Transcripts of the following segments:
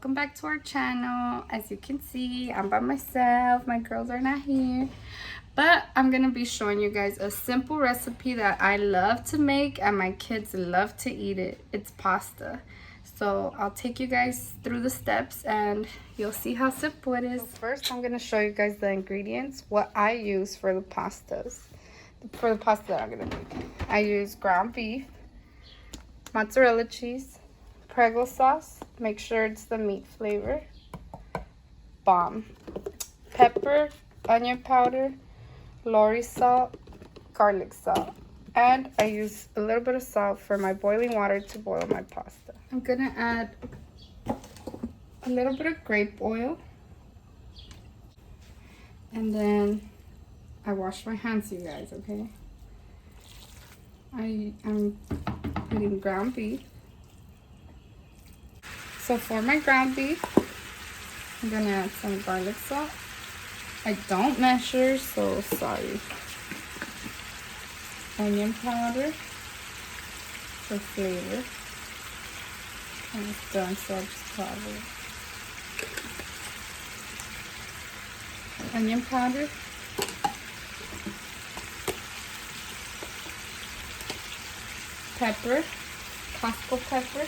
welcome back to our channel. As you can see, I'm by myself. My girls are not here, but I'm gonna be showing you guys a simple recipe that I love to make and my kids love to eat it. It's pasta. So I'll take you guys through the steps and you'll see how simple it is. So first, I'm gonna show you guys the ingredients, what I use for the pastas. For the pasta that I'm gonna make, I use ground beef, mozzarella cheese, Prego sauce, make sure it's the meat flavor, balm, pepper, onion powder, Lorry salt, garlic salt, and I use a little bit of salt for my boiling water to boil my pasta. I'm gonna add a little bit of grape oil, and then I wash my hands, you guys, okay? I'm putting ground beef. So for my ground beef, I'm gonna add some garlic salt. I don't measure, so sorry. Onion powder for flavor. And it's done, so I'll just cover it. Onion powder. Pepper. Costco pepper.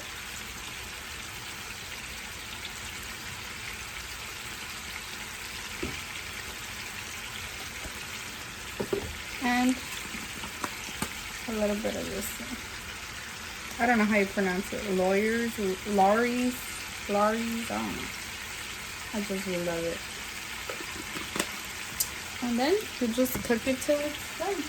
And a little bit of this one. I don't know how you pronounce it. Lorries, I don't know. I just really love it. And then you just cook it till it's done.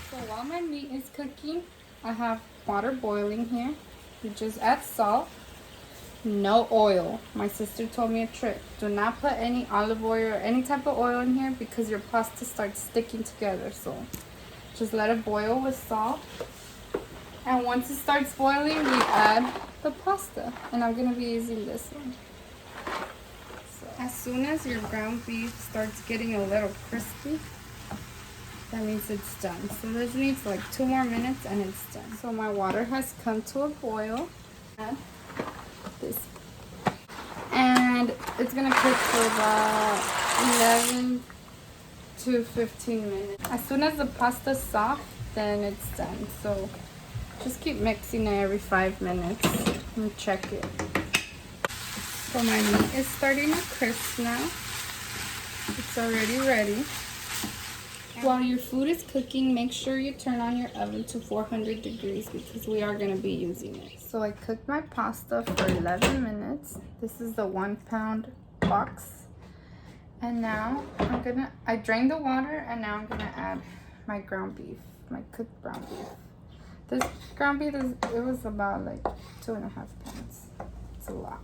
So while my meat is cooking, I have water boiling here. You just add salt. No oil. My sister told me a trick. Do not put any olive oil or any type of oil in here because your pasta starts sticking together. So just let it boil with salt. And once it starts boiling, we add the pasta. And I'm going to be using this one. So as soon as your ground beef starts getting a little crispy, that means it's done. So this needs like 2 more minutes and it's done. So my water has come to a boil. Add this, and it's gonna cook for about 11 to 15 minutes. As soon as the pasta's soft, then it's done. So just keep mixing it every 5 minutes and check it. So my meat is starting to crisp now. It's already ready. While your food is cooking, make sure you turn on your oven to 400 degrees because we are going to be using it. So I cooked my pasta for 11 minutes. This is the 1 pound box. And now I drained the water and now I'm going to add my ground beef, my cooked ground beef. This ground beef, it was about like 2.5 pounds. It's a lot.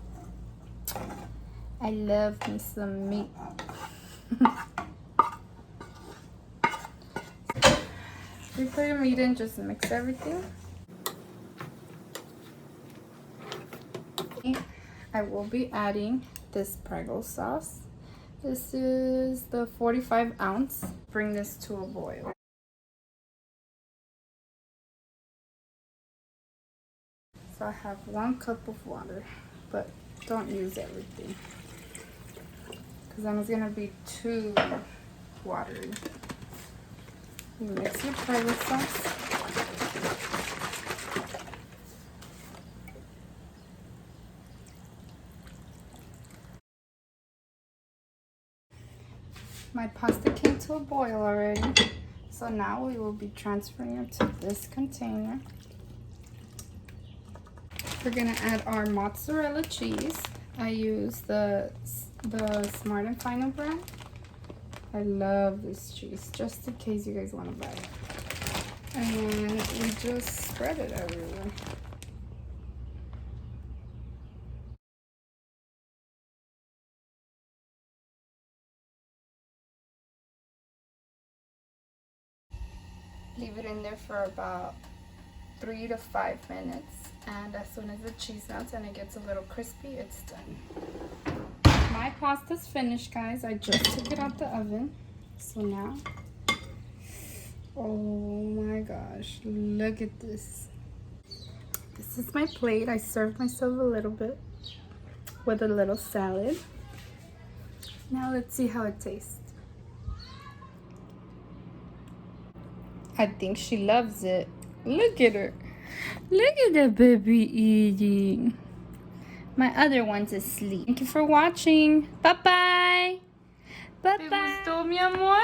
I love me some meat. You put your meat in, just mix everything. I will be adding this Prego sauce. This is the 45 ounce. Bring this to a boil. So I have 1 cup of water, but don't use everything because then it's gonna be too watery. You mix your Prego sauce. My pasta came to a boil already. So now we will be transferring it to this container. We're gonna add our mozzarella cheese. I use the Smart and Final brand. I love this cheese, just in case you guys want to buy it. And then we just spread it everywhere. Leave it in there for about 3 to 5 minutes. And as soon as the cheese melts and it gets a little crispy, it's done. My pasta's finished, guys. I just took it out the oven. So now, oh my gosh, look at this. This is my plate. I served myself a little bit with a little salad. Now let's see how it tastes. I think she loves it. Look at her. Look at the baby eating. My other one's asleep. Thank you for watching. Bye-bye. Bye-bye. ¿Te gustó, mi amor?